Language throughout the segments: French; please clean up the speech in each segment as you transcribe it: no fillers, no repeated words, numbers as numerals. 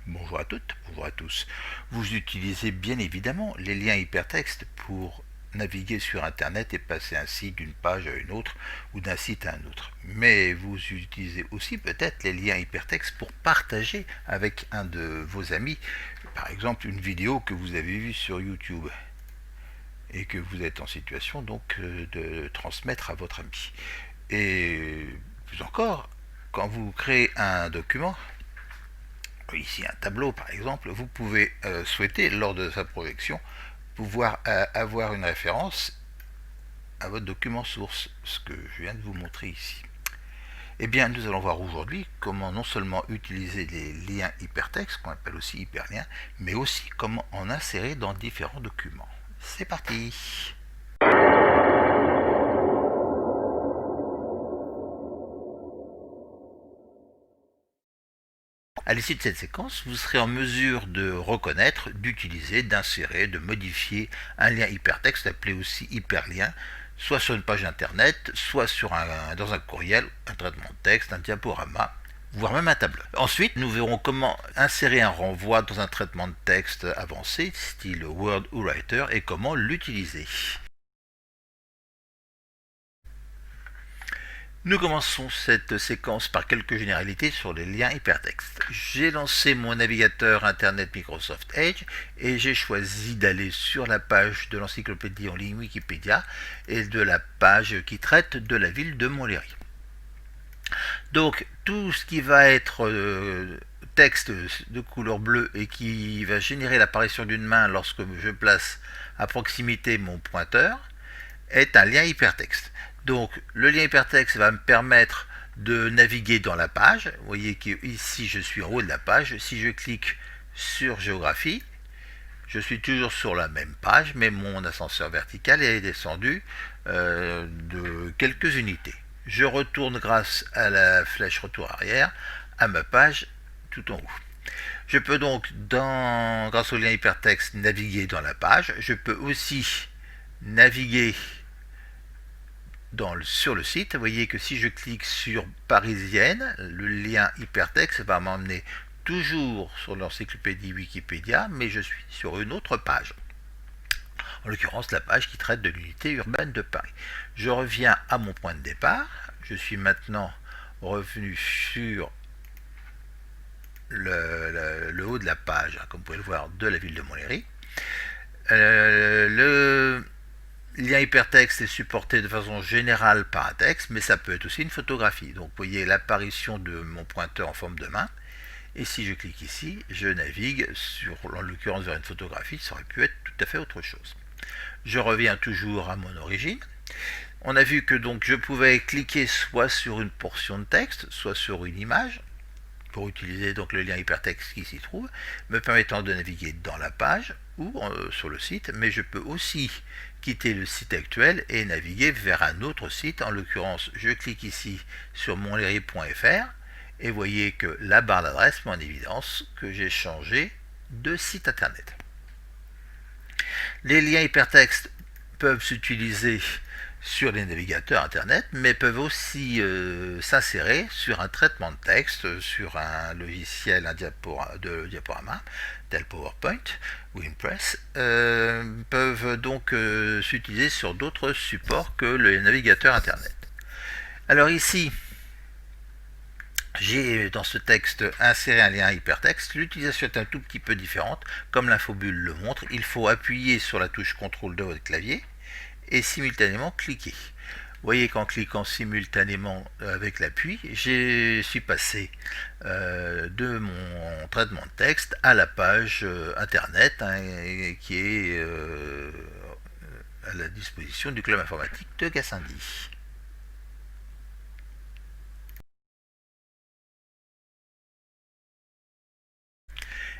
Bonjour à toutes, bonjour à tous. Vous utilisez bien évidemment les liens hypertextes pour naviguer sur Internet et passer ainsi d'une page à une autre ou d'un site à un autre. Mais vous utilisez aussi peut-être les liens hypertextes pour partager avec un de vos amis, par exemple une vidéo que vous avez vue sur YouTube et que vous êtes en situation donc de transmettre à votre ami. Et plus encore, quand vous créez un document, ici un tableau par exemple, vous pouvez souhaiter lors de sa projection pouvoir avoir une référence à votre document source, ce que je viens de vous montrer ici. Eh bien, nous allons voir aujourd'hui comment non seulement utiliser les liens hypertextes, qu'on appelle aussi hyperliens, mais aussi comment en insérer dans différents documents. C'est parti! À l'issue de cette séquence, vous serez en mesure de reconnaître, d'utiliser, d'insérer, de modifier un lien hypertexte appelé aussi hyperlien, soit sur une page internet, soit dans un courriel, un traitement de texte, un diaporama, voire même un tableau. Ensuite, nous verrons comment insérer un renvoi dans un traitement de texte avancé, style Word ou Writer, et comment l'utiliser. Nous commençons cette séquence par quelques généralités sur les liens hypertextes. J'ai lancé mon navigateur internet Microsoft Edge et j'ai choisi d'aller sur la page de l'encyclopédie en ligne Wikipédia et de la page qui traite de la ville de Montlhéry. Donc tout ce qui va être texte de couleur bleue et qui va générer l'apparition d'une main lorsque je place à proximité mon pointeur est un lien hypertexte. Donc le lien hypertexte va me permettre de naviguer dans la page. Vous voyez qu'ici je suis en haut de la page. Si je clique sur géographie, je suis toujours sur la même page, mais mon ascenseur vertical est descendu de quelques unités. Je retourne grâce à la flèche retour arrière à ma page tout en haut. Je peux donc, grâce au lien hypertexte, naviguer dans la page. Je peux aussi naviguer sur le site. Vous voyez que si je clique sur Parisienne, le lien hypertexte va m'emmener toujours sur l'encyclopédie Wikipédia, mais je suis sur une autre page. En l'occurrence, la page qui traite de l'unité urbaine de Paris. Je reviens à mon point de départ. Je suis maintenant revenu sur le haut de la page, comme vous pouvez le voir, de la ville de Montlhéry. Le lien hypertexte est supporté de façon générale par un texte, mais ça peut être aussi une photographie. Donc vous voyez l'apparition de mon pointeur en forme de main. Et si je clique ici, je navigue en l'occurrence vers une photographie, ça aurait pu être tout à fait autre chose. Je reviens toujours à mon origine. On a vu que donc je pouvais cliquer soit sur une portion de texte, soit sur une image, pour utiliser donc le lien hypertexte qui s'y trouve, me permettant de naviguer dans la page ou sur le site, mais je peux aussi quitter le site actuel et naviguer vers un autre site. En l'occurrence, je clique ici sur montlhéry.fr et voyez que la barre d'adresse met en évidence que j'ai changé de site internet. Les liens hypertextes peuvent s'utiliser sur les navigateurs internet, mais peuvent aussi s'insérer sur un traitement de texte, sur un logiciel de diaporama, tel PowerPoint ou Impress, peuvent donc s'utiliser sur d'autres supports que le navigateur internet. Alors ici, j'ai dans ce texte inséré un lien hypertexte. L'utilisation est un tout petit peu différente. Comme l'infobulle le montre, il faut appuyer sur la touche CTRL de votre clavier et simultanément cliquer. Vous voyez qu'en cliquant simultanément avec l'appui, je suis passé de mon traitement de texte à la page internet qui est à la disposition du club informatique de Gassendi.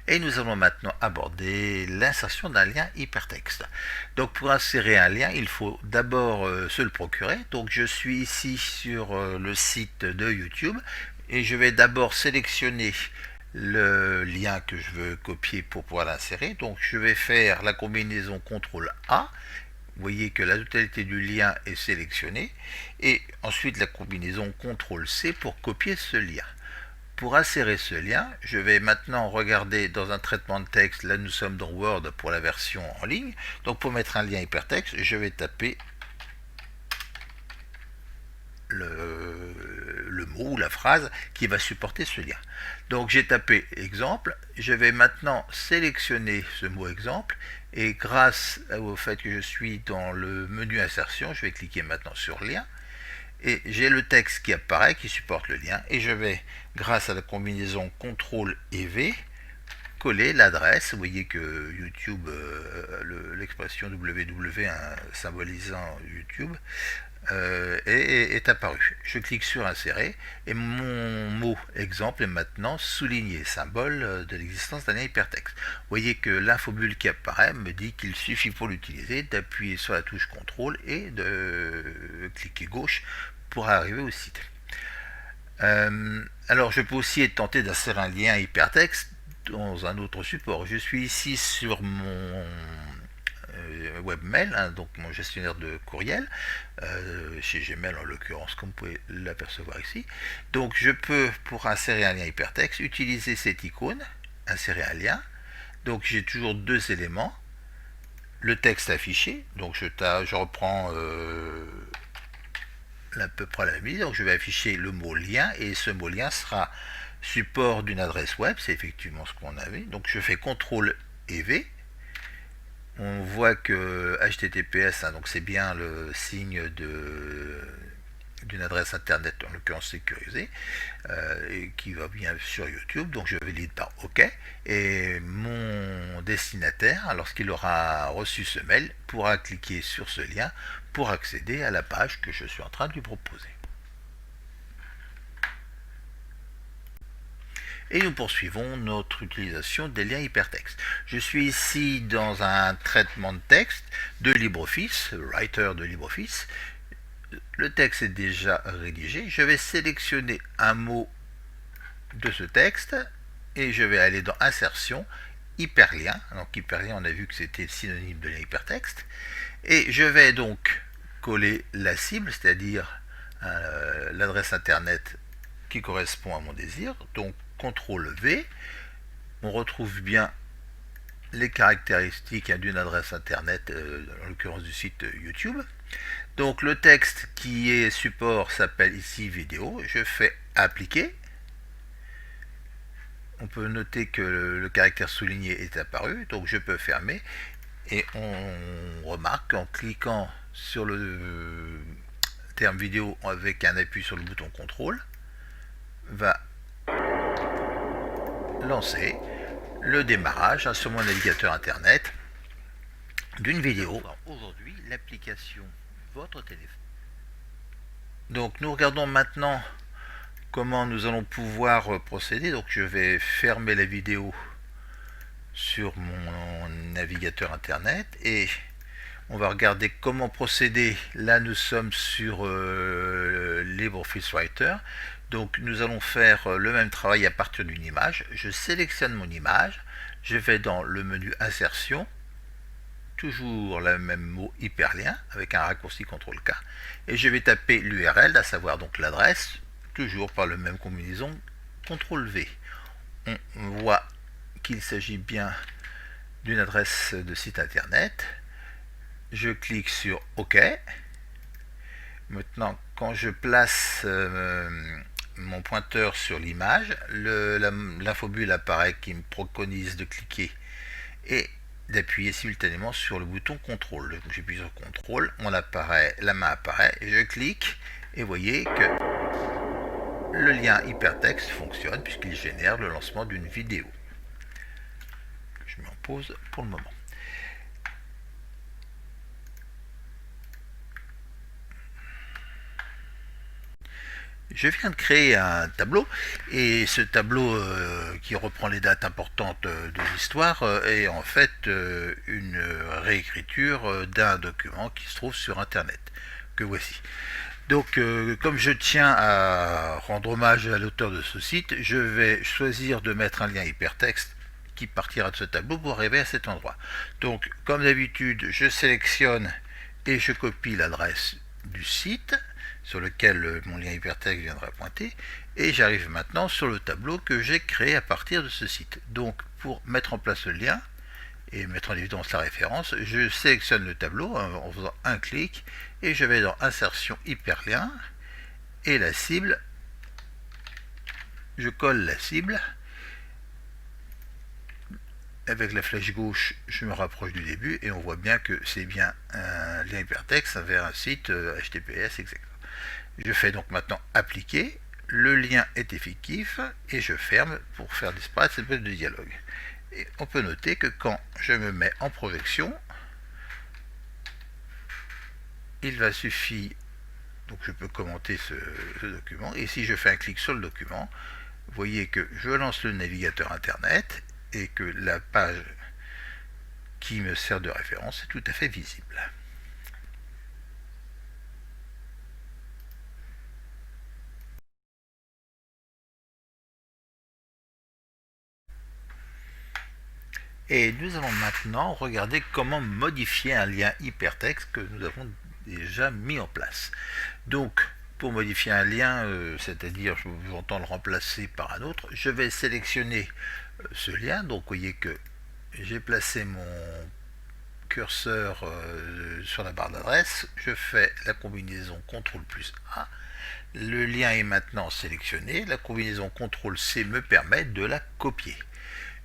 Et nous allons maintenant aborder l'insertion d'un lien hypertexte. Donc pour insérer un lien, il faut d'abord se le procurer. Donc je suis ici sur le site de YouTube et je vais d'abord sélectionner le lien que je veux copier pour pouvoir l'insérer. Donc je vais faire la combinaison CTRL A. Vous voyez que la totalité du lien est sélectionnée et ensuite la combinaison CTRL C pour copier ce lien. pour insérer ce lien, je vais maintenant regarder dans un traitement de texte. Là, nous sommes dans Word pour la version en ligne. Donc, pour mettre un lien hypertexte, je vais taper le mot ou la phrase qui va supporter ce lien. Donc, j'ai tapé exemple. Je vais maintenant sélectionner ce mot exemple. Et grâce au fait que je suis dans le menu insertion, je vais cliquer maintenant sur lien. Et j'ai le texte qui apparaît, qui supporte le lien, et je vais, grâce à la combinaison CTRL et V, coller l'adresse. Vous voyez que YouTube, l'expression www symbolisant YouTube, est apparue. Je clique sur insérer, et mon mot exemple est maintenant souligné, symbole de l'existence d'un lien hypertexte. Vous voyez que l'infobulle qui apparaît me dit qu'il suffit pour l'utiliser d'appuyer sur la touche CTRL et de cliquer gauche pour arriver au site. Alors je peux aussi être tenté d'insérer un lien hypertexte dans un autre support. Je suis ici sur mon webmail, donc mon gestionnaire de courriel, chez Gmail en l'occurrence, comme vous pouvez l'apercevoir ici. Donc je peux, pour insérer un lien hypertexte, utiliser cette icône, insérer un lien. Donc j'ai toujours deux éléments, le texte affiché, donc je reprends à peu près la même idée. Donc je vais afficher le mot lien, et ce mot lien sera support d'une adresse web, c'est effectivement ce qu'on avait. Donc je fais CTRL et V. On voit que HTTPS, donc c'est bien le signe d'une adresse internet, en l'occurrence sécurisée, et qui va bien sur YouTube. Donc je valide par OK, et mon destinataire, lorsqu'il aura reçu ce mail, pourra cliquer sur ce lien pour accéder à la page que je suis en train de lui proposer. Et nous poursuivons notre utilisation des liens hypertextes. Je suis ici dans un traitement de texte de LibreOffice, Writer de LibreOffice. Le texte est déjà rédigé. Je vais sélectionner un mot de ce texte et je vais aller dans Insertion, Hyperlien. Donc hyperlien, on a vu que c'était synonyme de lien hypertexte. Et je vais donc coller la cible, c'est-à-dire l'adresse internet qui correspond à mon désir. Donc CTRL V, on retrouve bien les caractéristiques d'une adresse internet, en l'occurrence du site YouTube. Donc le texte qui est support s'appelle ici vidéo. Je fais appliquer. On peut noter que le caractère souligné est apparu, donc je peux fermer. Et on remarque qu'en cliquant sur le terme vidéo avec un appui sur le bouton CTRL, va lancer le démarrage sur mon navigateur internet d'une vidéo. Aujourd'hui, l'application Votre téléphone. Donc nous regardons maintenant comment nous allons pouvoir procéder. Donc je vais fermer la vidéo sur mon navigateur internet et on va regarder comment procéder. Là nous sommes sur LibreOffice Writer. Donc nous allons faire le même travail à partir d'une image. Je sélectionne mon image, je vais dans le menu insertion, toujours le même mot hyperlien avec un raccourci CTRL-K, et je vais taper l'URL, à savoir donc l'adresse, toujours par la même combinaison CTRL-V. On voit qu'il s'agit bien d'une adresse de site internet. Je clique sur OK. Maintenant, quand je place mon pointeur sur l'image, l'infobulle apparaît qui me préconise de cliquer et d'appuyer simultanément sur le bouton CTRL. Donc j'appuie sur CTRL, la main apparaît, et je clique, et vous voyez que le lien hypertexte fonctionne puisqu'il génère le lancement d'une vidéo. Je mets en pause pour le moment. Je viens de créer un tableau, et ce tableau qui reprend les dates importantes de l'histoire est en fait une réécriture d'un document qui se trouve sur internet, que voici. Donc comme je tiens à rendre hommage à l'auteur de ce site, je vais choisir de mettre un lien hypertexte qui partira de ce tableau pour arriver à cet endroit. Donc comme d'habitude, je sélectionne et je copie l'adresse du site. sur lequel mon lien hypertexte viendra pointer, et j'arrive maintenant sur le tableau que j'ai créé à partir de ce site. Donc pour mettre en place le lien et mettre en évidence la référence, je sélectionne le tableau en faisant un clic et je vais dans Insertion hyperlien et la cible, je colle la cible. Avec la flèche gauche, je me rapproche du début et on voit bien que c'est bien un lien hypertexte vers un site HTTPS, etc. Je fais donc maintenant appliquer, le lien est effectif et je ferme pour faire disparaître cette boîte de dialogue. Et on peut noter que quand je me mets en projection, il va suffire, donc je peux commenter ce document, et si je fais un clic sur le document, vous voyez que je lance le navigateur internet et que la page qui me sert de référence est tout à fait visible. Et nous allons maintenant regarder comment modifier un lien hypertexte que nous avons déjà mis en place. Donc, pour modifier un lien, c'est-à-dire j'entends le remplacer par un autre, je vais sélectionner ce lien. Donc, vous voyez que j'ai placé mon curseur sur la barre d'adresse, je fais la combinaison CTRL plus A, le lien est maintenant sélectionné, la combinaison CTRL C me permet de la copier.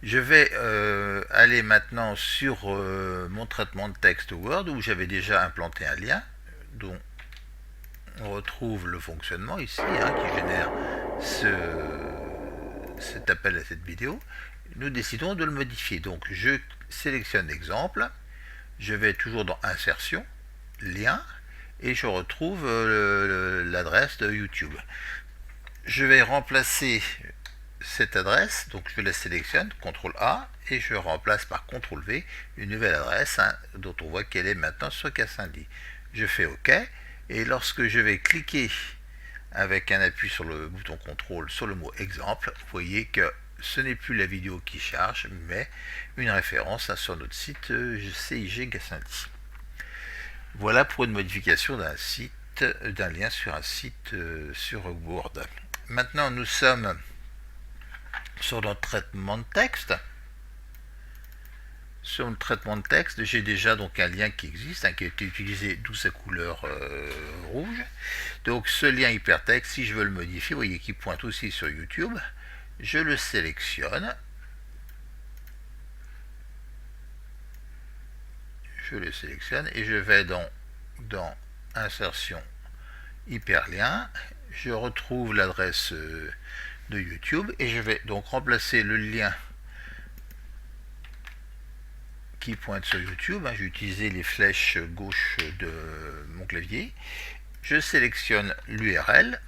Je vais aller maintenant sur mon traitement de texte Word où j'avais déjà implanté un lien dont on retrouve le fonctionnement ici qui génère cet appel à cette vidéo. Nous décidons de le modifier. Donc je sélectionne exemple, je vais toujours dans Insertion, Lien, et je retrouve l'adresse de YouTube. Je vais remplacer cette adresse, donc je la sélectionne, CTRL A, et je remplace par CTRL V une nouvelle adresse dont on voit qu'elle est maintenant sur Gassendi. Je fais OK, et lorsque je vais cliquer avec un appui sur le bouton CTRL sur le mot exemple, vous voyez que ce n'est plus la vidéo qui charge, mais une référence sur notre site CIG Gassendi. Voilà pour une modification d'un lien sur un site sur Word. Maintenant, nous sommes sur notre traitement de texte. Sur le traitement de texte, j'ai déjà donc un lien qui existe, qui a été utilisé, d'où sa couleur rouge. Donc ce lien hypertexte, si je veux le modifier, vous voyez qu'il pointe aussi sur YouTube. Je le sélectionne. Et je vais dans Insertion hyperlien. Je retrouve l'adresse de YouTube et je vais donc remplacer le lien qui pointe sur YouTube. J'ai utilisé les flèches gauche de mon clavier. Je sélectionne l'URL,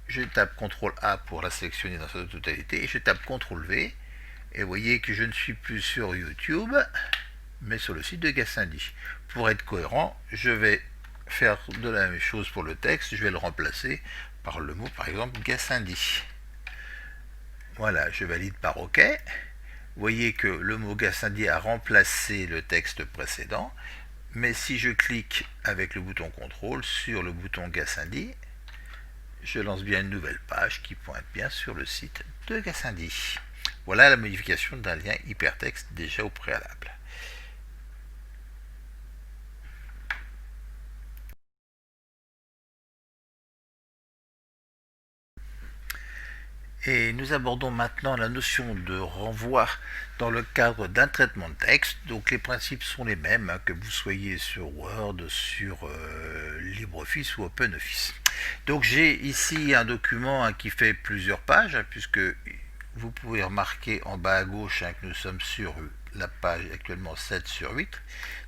je tape CTRL A pour la sélectionner dans sa totalité et je tape CTRL V. Et vous voyez que je ne suis plus sur YouTube, mais sur le site de Gassendi. Pour être cohérent, je vais faire de la même chose pour le texte. Je vais le remplacer par le mot, par exemple, Gassendi. Voilà, je valide par OK. Vous voyez que le mot Gassendi a remplacé le texte précédent, mais si je clique avec le bouton CTRL sur le bouton Gassendi, je lance bien une nouvelle page qui pointe bien sur le site de Gassendi. Voilà la modification d'un lien hypertexte déjà au préalable. Et nous abordons maintenant la notion de renvoi dans le cadre d'un traitement de texte. Donc les principes sont les mêmes, que vous soyez sur Word, sur LibreOffice ou OpenOffice. Donc j'ai ici un document qui fait plusieurs pages, puisque vous pouvez remarquer en bas à gauche que nous sommes sur la page actuellement 7 sur 8.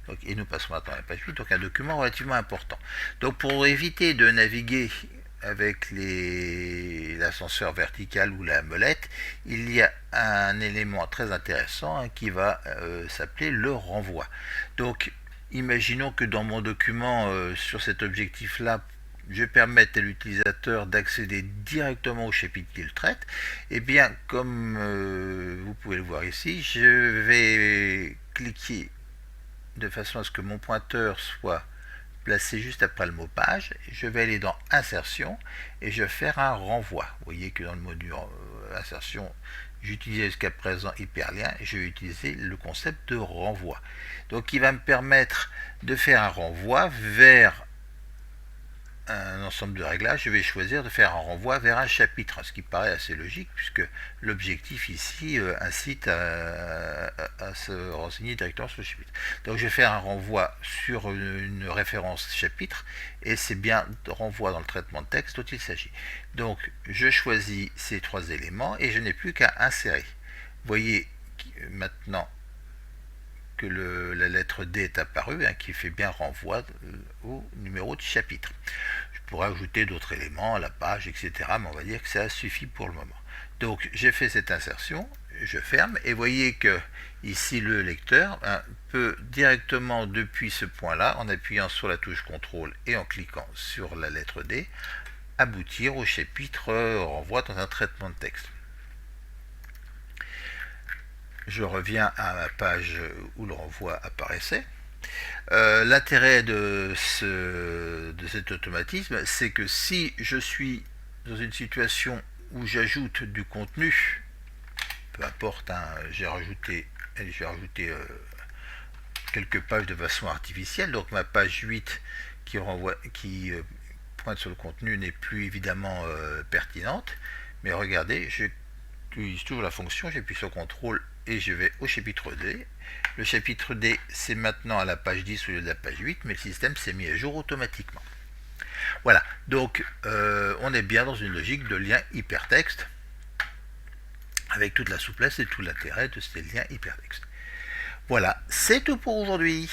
Donc, et nous passons maintenant à la page 8, donc un document relativement important. Donc pour éviter de naviguer avec l'ascenseur vertical ou la molette, il y a un élément très intéressant qui va s'appeler le renvoi. Donc imaginons que dans mon document sur cet objectif là je permette à l'utilisateur d'accéder directement au chapitre qu'il traite. Et bien comme vous pouvez le voir ici, je vais cliquer de façon à ce que mon pointeur soit placé juste après le mot page. Je vais aller dans insertion et je vais faire un renvoi. Vous voyez que dans le module insertion, j'utilisais jusqu'à présent hyperlien et je vais utiliser le concept de renvoi. Donc il va me permettre de faire un renvoi vers un ensemble de réglages. Je vais choisir de faire un renvoi vers un chapitre, ce qui paraît assez logique puisque l'objectif ici incite à se renseigner directement sur le chapitre. Donc je vais faire un renvoi sur une référence chapitre et c'est bien de renvoi dans le traitement de texte dont il s'agit. Donc je choisis ces trois éléments et je n'ai plus qu'à insérer. Vous voyez maintenant que la lettre D est apparue, qui fait bien renvoi au numéro de chapitre. Je pourrais ajouter d'autres éléments, la page, etc. Mais on va dire que ça suffit pour le moment. Donc j'ai fait cette insertion, je ferme, et voyez que ici le lecteur peut directement depuis ce point-là, en appuyant sur la touche CTRL et en cliquant sur la lettre D, aboutir au chapitre renvoi dans un traitement de texte. Je reviens à ma page où le renvoi apparaissait. L'intérêt de cet automatisme, c'est que si je suis dans une situation où j'ajoute du contenu, peu importe, j'ai rajouté quelques pages de façon artificielle, donc ma page 8 qui pointe sur le contenu n'est plus évidemment pertinente, mais regardez, j'utilise toujours la fonction, j'appuie sur CTRL et je vais au chapitre D. Le chapitre D, c'est maintenant à la page 10 au lieu de la page 8, mais le système s'est mis à jour automatiquement. Voilà, donc on est bien dans une logique de lien hypertexte, avec toute la souplesse et tout l'intérêt de ces liens hypertextes. Voilà, c'est tout pour aujourd'hui.